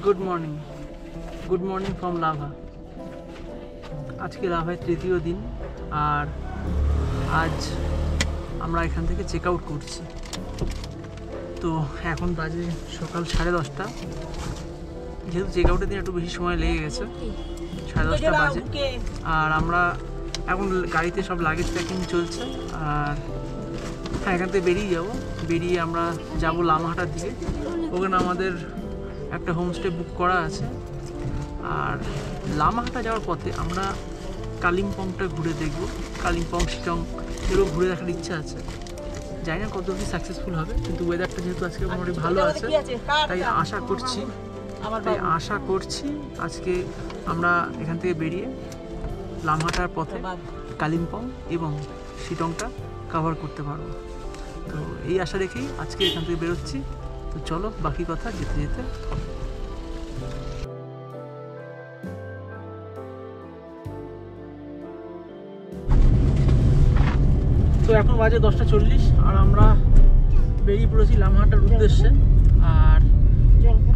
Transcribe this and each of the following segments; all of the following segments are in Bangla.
Good morning from lava. আজকে লাভায় তৃতীয় দিন, আর আজ আমরা এখান থেকে চেক আউট করছি। তো এখন বাজে সকাল 10:30। যেহেতু চেক আউটের দিন একটু বেশি সময় লেগে গেছে, 10:30 বাজে। আর আমরা এখন গাড়িতে সব লাগেজ প্যাকিং চলছে। আর হ্যাঁ, এখান থেকে বেরিয়ে আমরা যাব লামাহাটার দিকে। ওখানে আমাদের একটা হোমস্টে বুক করা আছে। আর লামাহাটা যাওয়ার পথে আমরা কালিম্পংটা ঘুরে দেখব। কালিম্পং, শিলং এগুলো ঘুরে দেখার ইচ্ছা আছে। জানি না কত কি সাকসেসফুল হবে, কিন্তু ওয়েদারটা যেহেতু আজকে মোটামুটি ভালো আছে, তাই আশা করছি আজকে আমরা এখান থেকে বেরিয়ে লামাহাটার পথে কালিম্পং এবং শিলংটা কভার করতে পারবো। তো এই আশা রেখেই আজকে এখান থেকে বেরোচ্ছি। তো চলো, বাকি কথা যেতে যেতে হবে। তো এখন বাজে 10:40, আর আমরা বেরিয়ে পড়েছি লামাহাটার উদ্দেশ্যে। আর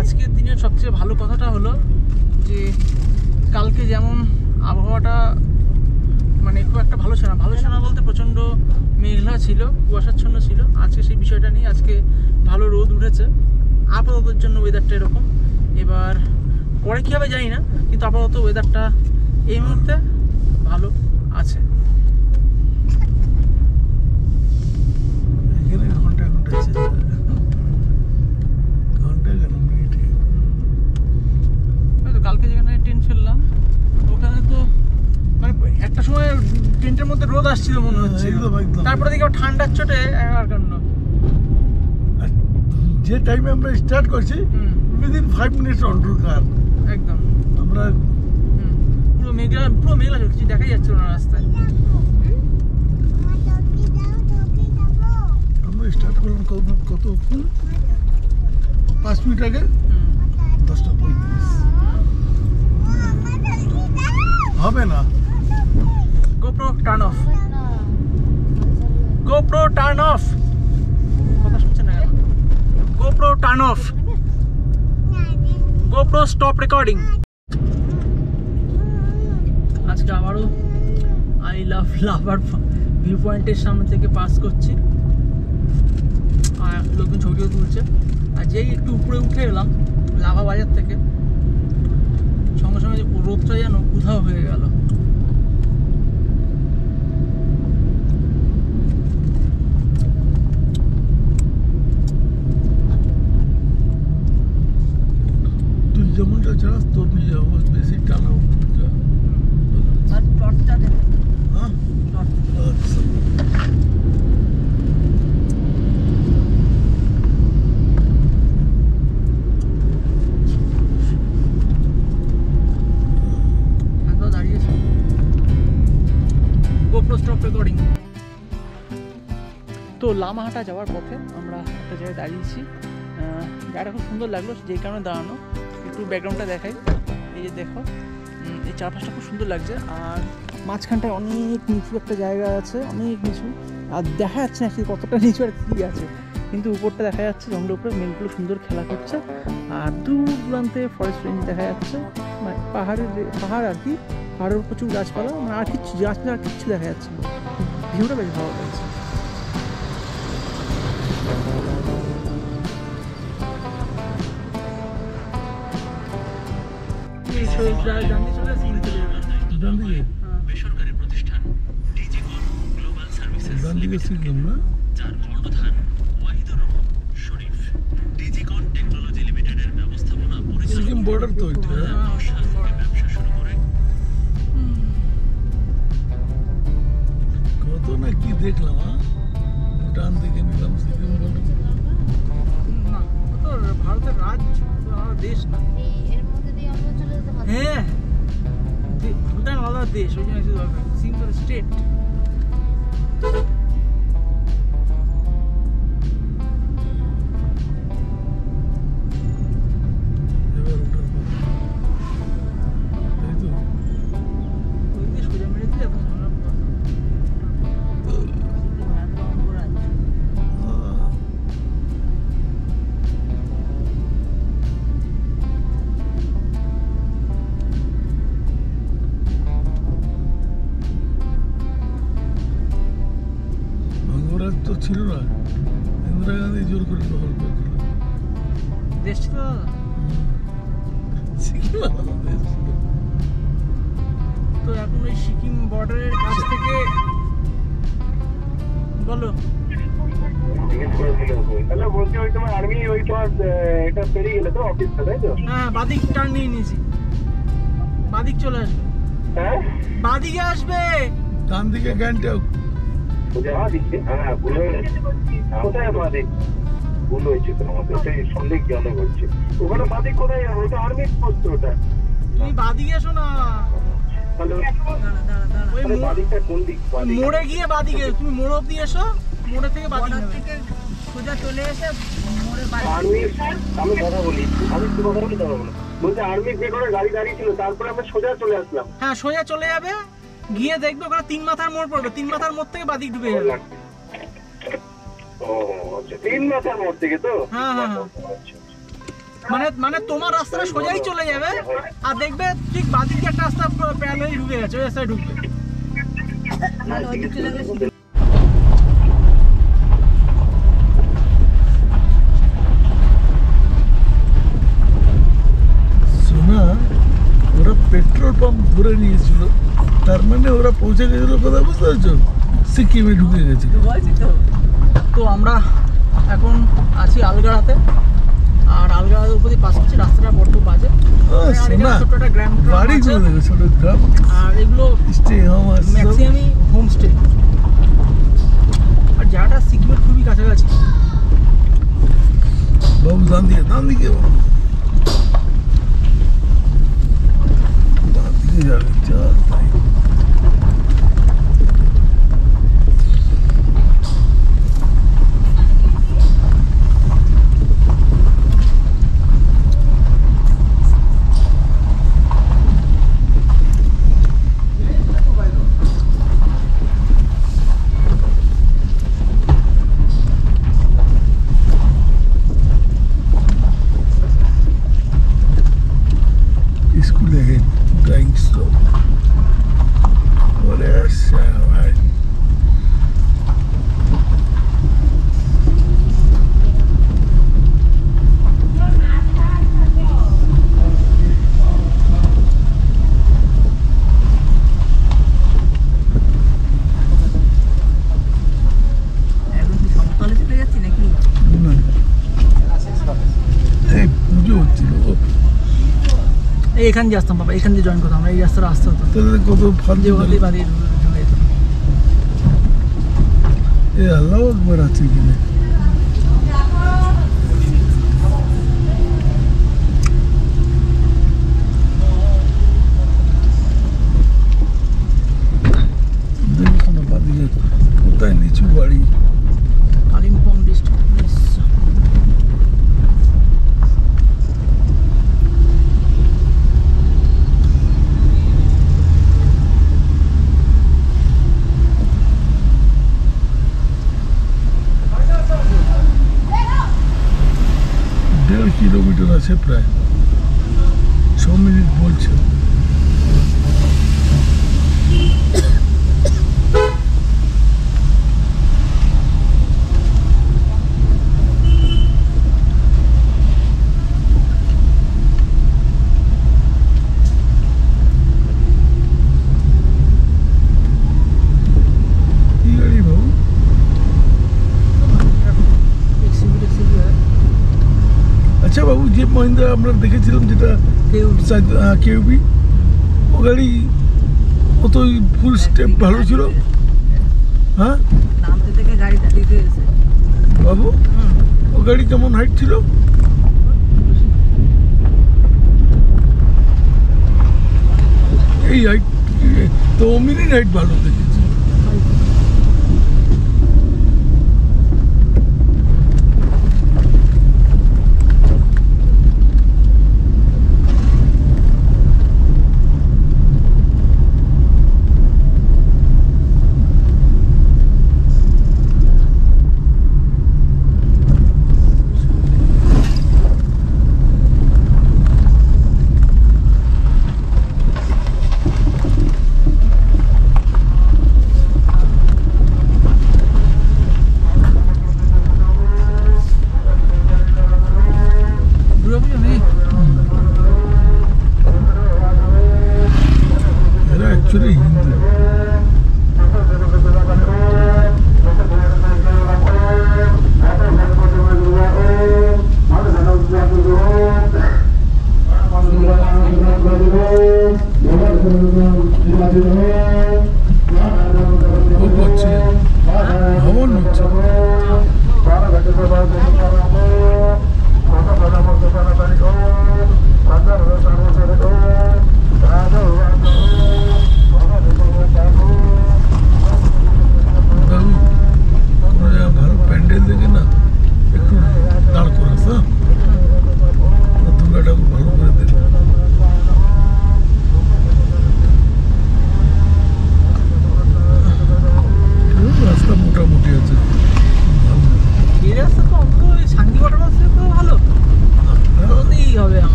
আজকের দিনের সবচেয়ে ভালো কথাটা হলো যে কালকে যেমন আবহাওয়াটা মানে খুব একটা ভালো ছিল না বলতে প্রচণ্ড মেঘলা ছিল, কুয়াশাচ্ছন্ন ছিল। আজকে সেই বিষয়টা নেই, আজকে ভালো রোদ উঠেছে। আপাততর জন্য ওয়েদারটা এরকম। এবার পরে কী হবে জানি না, কিন্তু আপাতত ওয়েদারটা এই মুহূর্তে ভালো আছে। কালকে যেখানে টেন্ট ফেললাম ওখানে তো মানে একটা সময় টেন্টের মধ্যে রোদ আসছিল মনে হচ্ছে, তারপরে দেখি ঠান্ডার চোটে যে টাইমে আমরা স্টার্ট করছি উইদিন 5 মিনিটস অন্ধকার একদম। আমরা পুরো মেঘলা কিছু দেখাই যাচ্ছে না রাস্তায়। আমরা স্টার্ট করলাম কত 5 মিনিট আগে, 10:35 হবে না। GoPro টার্ন অফ কথা শুনছেন না? GoPro turn off, GoPro stop recording. আজকে আবারও আই লাভ লাভার ভিউ পয়েন্টের সামনে থেকে পাস করছি, আর লোকজন ছবিও তুলছে। আর যেই একটু উপরে উঠে এলাম লাভা বাজার থেকে, সঙ্গে সঙ্গে যে রোদটা যেন উধাও হয়ে গেল। তুই যেমনটা চাস তোর নিয়ে যাবো, বেশি টানা উঠা। আর টর্চটা দেন। হ্যাঁ, আচ্ছা। GoPro stop recording. তো লামাহাটা যাওয়ার পথে আমরা একটা জায়গায় দাঁড়িয়েছি। জায়গাটা খুব সুন্দর লাগলো, যেই কারণে দাঁড়ানো। একটু ব্যাকগ্রাউন্ডটা দেখাই। এই যে দেখো, এই চারপাশটা খুব সুন্দর লাগছে। আর মাঝখানটায় অনেক নিচু একটা জায়গা আছে, অনেক নিচু। আর দেখা যাচ্ছে না কতটা নিচু আর কী আছে, কিন্তু উপরটা দেখা যাচ্ছে। জঙ্গলের উপরে মেঘগুলো সুন্দর খেলা করছে। আর দূর দূরান্তে ফরেস্ট রেঞ্জ দেখা যাচ্ছে, মানে পাহাড় আর কি। পাহাড়ের প্রচুর গাছপালা, মানে আর কিচ্ছু দেখা যাচ্ছে না। ভিউটা বেশ ভালো লাগছে। বেসরকারি প্রতিষ্ঠান ডিজিকন গ্লোবাল সার্ভিসেস লিমিটেড, যার কর্ণধার ওয়াহিদুর রহমান শরীফ। ডিজিকন টেকনোলজি লিমিটেডের ব্যবস্থাপনা পরিচালক বর্ডার তো এটা 10 সাল থেকে ব্যবসা শুরু করে কত না কি দেখলাম। ভুটান থেকে নিলাম, সিকিম বর্ডার। না, তো ভারতের রাজ্য, দেশ না। হ্যাঁ, ভুটান আলাদা দেশ, ওই জন্য কিছু দরকার। Simple state. এবার ওটার তাই তো ওই দিয়ে সোজা মেরে দিলে এত ঝামেলা পড়ে। ছিল না, ইন্দিরা গান্ধী জোর করে দখল করেছিল। দেশ ছিল দাদা? সিকিম আলাদা দেশ ছিল। তো এখন ওই সিকিম বর্ডারের কাছ থেকে বলো। তাহলে বলছি ওই তোমার আর্মি ওই তোমার এটা পেরিয়ে গেলে তো অফিসটা, তাই তো? হ্যাঁ, বাদিক টার্ন নিয়ে নিয়েছি, বাদিক চলে আসবে, হ্যাঁ বাদিকে আসবে। ডান দিকে গ্যাংটক। হ্যাঁ ভুল হয়ে গেছে। কোথায় বাদিক? ভুল হয়েছে তো আমাদের, সেই সন্দেহ জ্ঞান করছে। ওখানে বাদিক কোথায় যাবে? ওটা আর্মি পোস্ট ওটা। তুমি বাদিকে এসো না, তাহলে ওই বাদিকটা কোন দিক? বাদিক মোড়ে গিয়ে বাদিকে, তুমি মোড় অব্দি এসো, মোড়ে থেকে বাদিক নেবে। সোজা চলে এসে মোড়ে বাড়ি। আর্মি, আমি কথা বলি, আমি একটু কথা বলি তবে বলো। বলছে আর্মি যে করে গাড়ি দাঁড়িয়ে ছিল, তারপরে আমরা সোজা চলে আসলাম। হ্যাঁ, সোজা চলে যাবে, গিয়ে দেখবে ওখানে 3 মাথার মোড় পড়বে, 3 মাথার মোড় থেকে বাদিক ঢুকে যাবে। ও আচ্ছা, 3 মাথার মোড় থেকে তো? হ্যাঁ হ্যাঁ হ্যাঁ, মানে তোমার রাস্তাটা সোজাই চলে যাবে, আর দেখবে ঠিক বাদিকে একটা রাস্তা প্যারালালি ঢুকে গেছে, ওই রাস্তায় ঢুকবে। তাহলে ওই দিক চলে গেছি। শোনা, ওরা পেট্রোল পাম্প ধরে নিয়েছিল, তার মানে ওরা পৌঁছে গেছিল কথা বুঝতে পারছো, সিকিমে ঢুকে গেছিল। বলছি তো। তো আমরা এখন আছি আলগাড়াতে, আর আলগাড়ার উপর দিয়ে পাস করছি, রাস্তাটা বড্ড বাজে। আর এখানে শোনা, ছোট্ট একটা গ্রাম বাড়ি আছে, চলে গেছে, ছোট গ্রাম, আর এগুলো স্টে হোম আছে সব। ম্যাক্সিমামই হোমস্টে, আর জায়গাটা সিকিমের খুবই কাছাকাছি। বাবু ডান দিকে, ডান দিকে বাবু, ডান দিকে যাবে, চল তাই। School ahead, going slow. What else? Right. এখন কি সমতলে চলে যাচ্ছি নাকি? না, এই পুজো হচ্ছিল, এই এখান দিয়ে আসতাম বাবা, এখান দিয়ে জয়েন করতাম, আমরা এই রাস্তাটা আসতে হতো, তাহলে কত ফালতু যে ওখান দিয়ে বাদিকে ঢুকে যেত। এ আল্লাহ একবার আছে কিনা। দেখো না বাদিকে কোথায় নিচু বাড়ি। কালিম্পং ডিস্ট্রিক্ট। কিলোমিটার আছে প্রায়, 6 মিনিট বলছে। কি গাড়ি বাবু? আচ্ছা বাবু, যে মহিন্দ্রা আমরা দেখেছিলাম, যেটা কেউবি, ও গাড়ি কত ফুল স্টেপ ভালো ছিল। হ্যাঁ নামতে থেকে গাড়ি দাঁড়িয়ে গেছে। বাবু, ও গাড়ি কেমন হাইট ছিল? এই হাইট তো মিনি হাইট ভালো দেখেছি।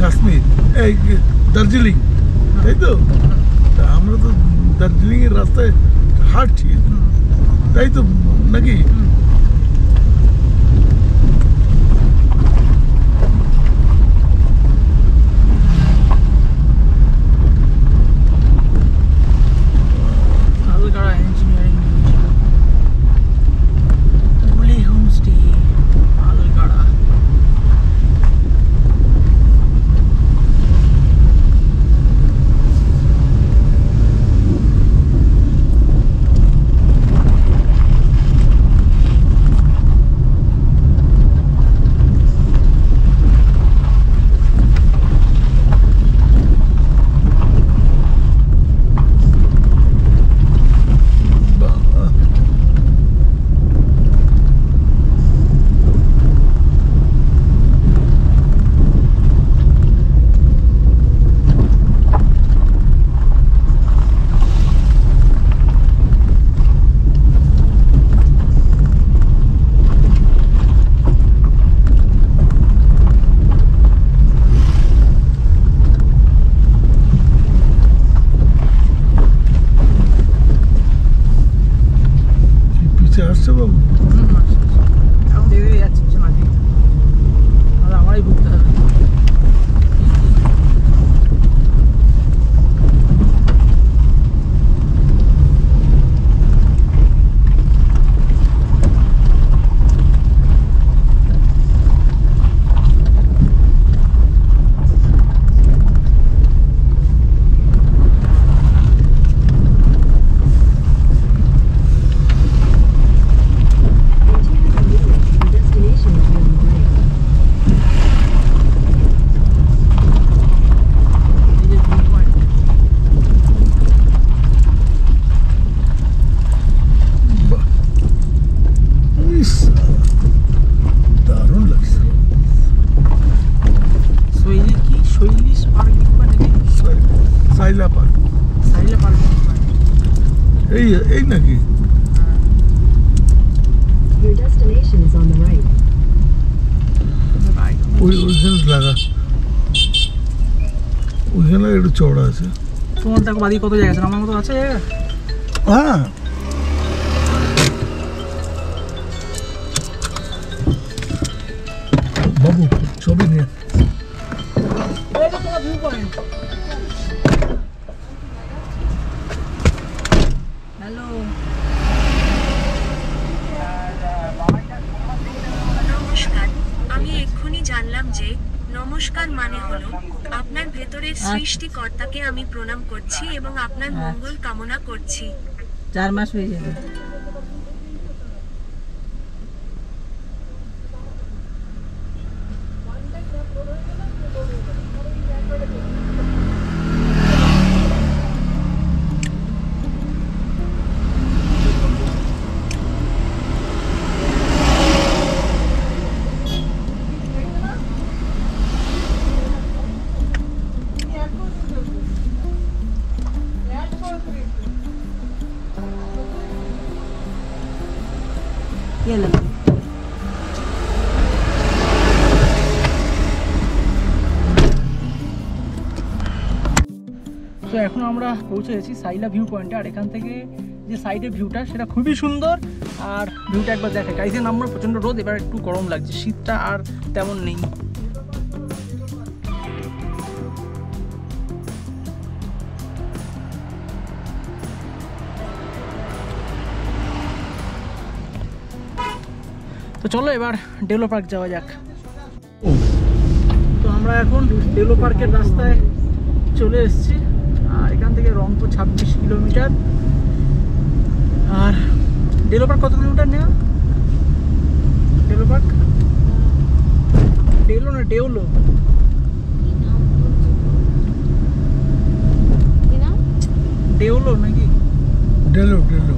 কাশ্মীর, এই দার্জিলিং, তাই তো? তা আমরা তো দার্জিলিং এর রাস্তায় হাঁটছি, তাই তো নাকি? আলগাড়া ইঞ্জিনিয়ারিং বুলি হোমস্টে আলগাড়া। আসছে বাবু, এখন দেখে দেখে যাচ্ছি পিছনে মাঝে, আর আমারই ঘুরতে হবে। Destination is on the right. এই যে ভিউ পয়েন্ট, বাহ, ইস, দারুণ লাগছে। শৈলী কি শৈলী পার্ক নাকি? সাইলা পার্ক, সাইলা পার্ক। এই এই নাকি? Your destination is on the right. ওইখানে লাগা, ওইখানে একটু চওড়া আছে। তোমার দেখো বাদি কত জায়গা আছে, আমার মতো আছে জায়গা। হ্যাঁ, বাবু ছবি নিয়ে এই যে তোমার ভিউ পয়েন্ট। হ্যালো, নমস্কার, আমি এক্ষুনি জানলাম যে নমস্কার মানে হলো আপনার ভেতরের সৃষ্টিকর্তাকে আমি প্রণাম করছি এবং আপনার মঙ্গল কামনা করছি। 4 মাস হয়ে যাবে। গেলাম। তো এখন আমরা পৌঁছে গেছি সাইলা ভিউ পয়েন্টে, আর এখান থেকে যে সাইডের ভিউটা সেটা খুবই সুন্দর। আর ভিউটা একবার দেখে, গাড়িতে নামলো প্রচণ্ড রোদ, এবার একটু গরম লাগছে, শীতটা আর তেমন নেই। তো চলো এবার ডেলো পার্ক যাওয়া যাক। তো আমরা এখন ডেলো পার্কের রাস্তায় চলে এসেছি, আর এখান থেকে রংপুর 26 কিলোমিটার। আর ডেলো পার্ক কত কিলোমিটার নেওয়া? ডেলো পার্ক, ডেলো না ডেউলো, ডেউলো নাকি? Delo Delo.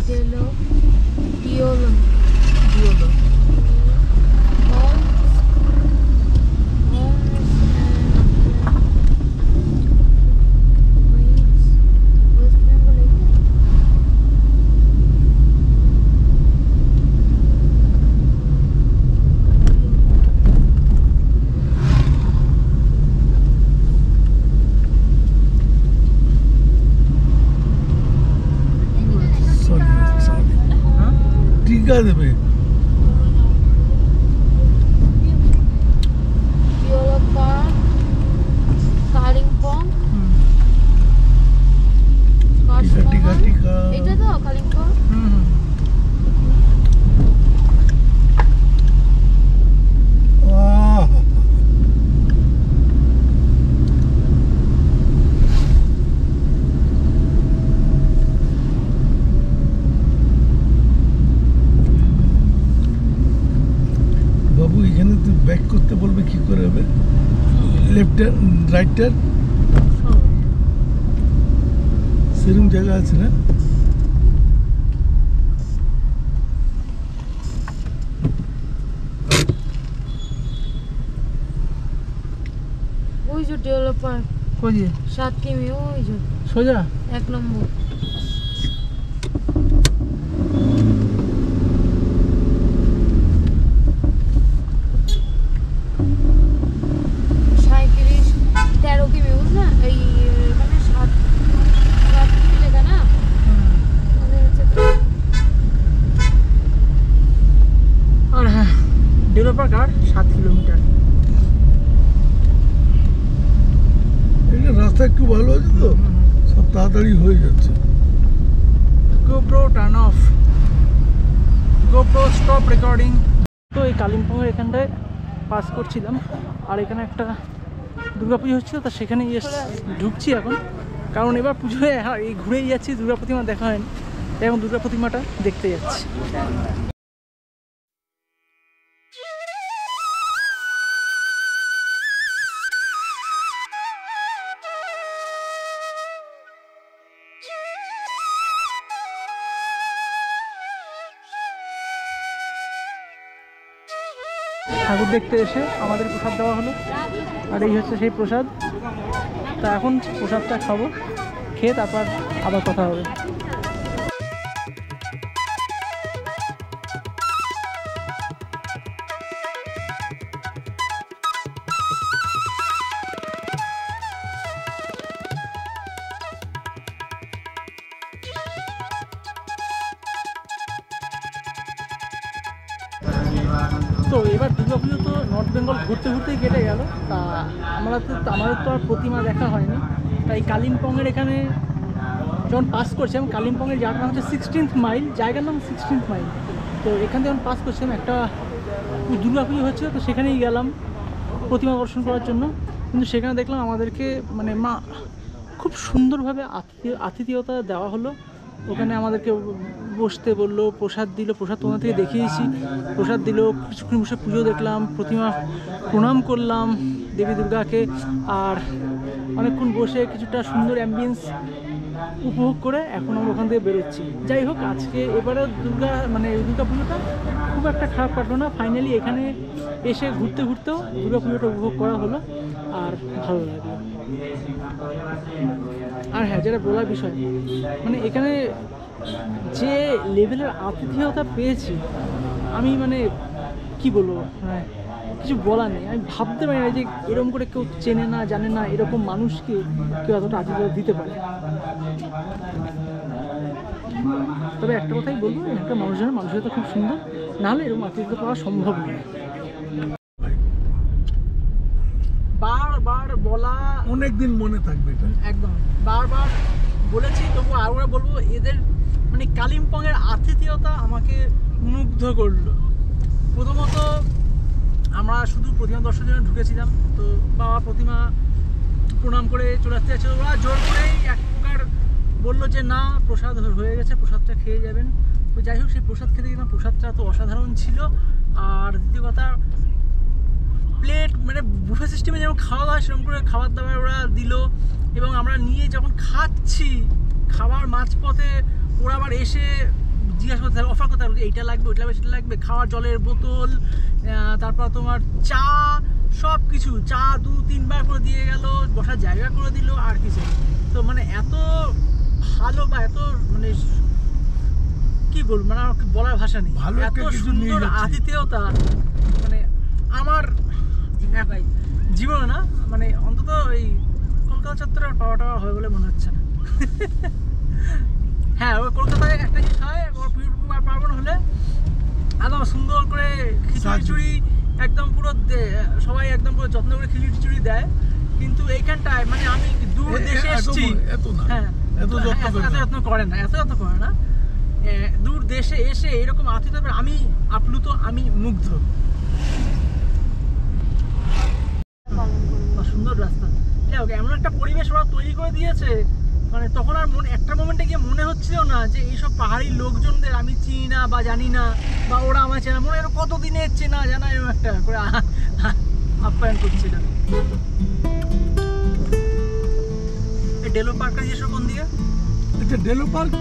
Diolo. Diolo. Diolo. টিকা দেবে Diolo Park. Kalimpong. টিকা টিকা এটা তো কালিম্পং। বাবু এখানে তুই ব্যাক করতে বলবে কি করে হবে লেফট রাইট টার্ন সেরকম জায়গা আছে না ওই যে ডিওলো পার্ক কই যে 7 কিমি ওই যে সোজা 1 নম্বর। ডেভেলপার কার 7 কিলোমিটার। এটা রাস্তা একটু ভালো আছে তো সব তাড়াতাড়ি হয়ে যাচ্ছে GoPro turn off, GoPro stop recording. তো এই কালিম্পংয়ের এখানটায় পাস করছিলাম আর এখানে একটা দুর্গাপুজো হচ্ছিল, তা সেখানে ঢুকছি এখন, কারণ এবার পুজোয় এই ঘুরেই যাচ্ছি, দুর্গা প্রতিমা দেখা হয়নি, এবং দুর্গা প্রতিমাটা দেখতে যাচ্ছি। ঠাকুর দেখতে এসে আমাদের প্রসাদ দেওয়া হলো, আর এই হচ্ছে সেই প্রসাদ। তা এখন প্রসাদটা খাবো, খেয়ে তারপর আবার কথা হবে। তো এবার দুর্গাপুজো তো নর্থ বেঙ্গল ঘুরতে ঘুরতেই কেটে গেল, তা আমাদের তো আর প্রতিমা দেখা হয়নি। তাই কালিম্পংয়ের এখানে যখন পাস করছিলাম, কালিম্পংয়ের জায়গার নাম হচ্ছে 16th মাইল, জায়গার নাম 16th মাইল। তো এখান থেকে যখন পাস করছিলাম একটা দুর্গাপুজো হচ্ছিল, তো সেখানেই গেলাম প্রতিমা দর্শন করার জন্য। কিন্তু সেখানে দেখলাম আমাদেরকে মানে মা খুব সুন্দরভাবে আতিথেয়তা দেওয়া হলো। ওখানে আমাদেরকে বসতে বললো, প্রসাদ দিল, প্রসাদ তোমাদের থেকে দেখিয়েছি, প্রসাদ দিল, কিছুক্ষণ বসে পুজো দেখলাম, প্রতিমা প্রণাম করলাম দেবী দুর্গাকে, আর অনেকক্ষণ বসে কিছুটা সুন্দর অ্যাম্বিয়েন্স উপভোগ করে এখন আমরা ওখান থেকে বেরোচ্ছি। যাই হোক, আজকে এবারে দুর্গা পুজোটা খুব একটা খারাপ কাটলো না। ফাইনালি এখানে এসে ঘুরতে ঘুরতেও দুর্গা পুজোটা উপভোগ করা হলো আর ভালো লাগলো। আর হ্যাঁ, যেটা বলার বিষয়, মানে এখানে যে লেভেলের আতিথেয়তা পেয়েছি আমি, মানে কি বলবো, মানে কিছু বলার নেই। আমি ভাবতে পারি না যে এরকম করে কেউ চেনে না জানে না এরকম মানুষকে কেউ এতটা আতিথেয়তা দিতে পারে। তবে একটা কথাই বলবো, একটা মানুষের তো খুব সুন্দর, নাহলে এরকম আতিথেয়তা পাওয়া সম্ভব নয়। বারবার বলা, অনেকদিন মনে থাকবে এটা, একদম বারবার বলেছি, তবু আরও বলবো, এদের মানে কালিম্পংয়ের আতিথেয়তা আমাকে মুগ্ধ করলো। প্রথমত আমরা শুধু প্রতিমা দর্শনের জন্য ঢুকেছিলাম, তো বাবা প্রতিমা প্রণাম করে চলে আসতে যাচ্ছে, ওরা জোর করেই এক প্রকার বললো যে না, প্রসাদ হয়ে গেছে, প্রসাদটা খেয়ে যাবেন। তো যাই হোক, সেই প্রসাদ খেতে গেলাম, প্রসাদটা তো অসাধারণ ছিল। আর দ্বিতীয় কথা, প্লেট মানে বুফে সিস্টেমে যেমন খাওয়া দাওয়া, সেরকম করে খাবার দাবার ওরা দিল, এবং আমরা নিয়ে যখন খাচ্ছি, খাবার মাঝপথে ওরা আবার এসে জিজ্ঞাসা করতে থাকবে, অফার করতে থাকবে, এইটা লাগবে, ওইটা লাগবে, সেটা লাগবে, খাওয়ার জলের বোতল, তারপর তোমার চা, সব কিছু, চা 2-3 বার করে দিয়ে গেল, বসার জায়গা করে দিল, আর কিছু। তো মানে এত ভালো বা এত মানে কি বলবো, মানে আমার বলার ভাষা নেই, ভালো এত একটা কিছু নিয়ে সুন্দর যাচ্ছে। আতিথেয়তা মানে আমার জীবনে না, মানে অন্তত এই কলকাতা চত্বরে আর পাওয়া টাওয়া হয় বলে মনে হচ্ছে না। হ্যাঁ, ওই কলকাতায় একটা জিনিস হয়, পার্বণ হলে একদম সুন্দর করে খিচুড়ি একদম পুরো সবাই একদম পুরো যত্ন করে খিচুড়ি দেয়, কিন্তু এইখানটায় মানে আমি দূর দেশে এসেছি, এত না, হ্যাঁ এত যত্ন করে না। এত যত্ন করে না, দূর দেশে এসে এরকম আতিথ্য আমি আপ্লুত, আমি মুগ্ধ। সুন্দর রাস্তা, যাই হোক, এমন একটা পরিবেশ ওরা তৈরি করে দিয়েছে, মানে তখন আর একটা মোমেন্টে গিয়ে মনে হচ্ছিল না যে এইসব পাহাড়ি লোকজনদের আমি চিনি না বা জানি না, বা ওরা আমার চেনা, মনে হয় কতদিনের চেনা জানা এরকম একটা করে আপ্যায়ন করছিল। আচ্ছা, ডেলো পার্ক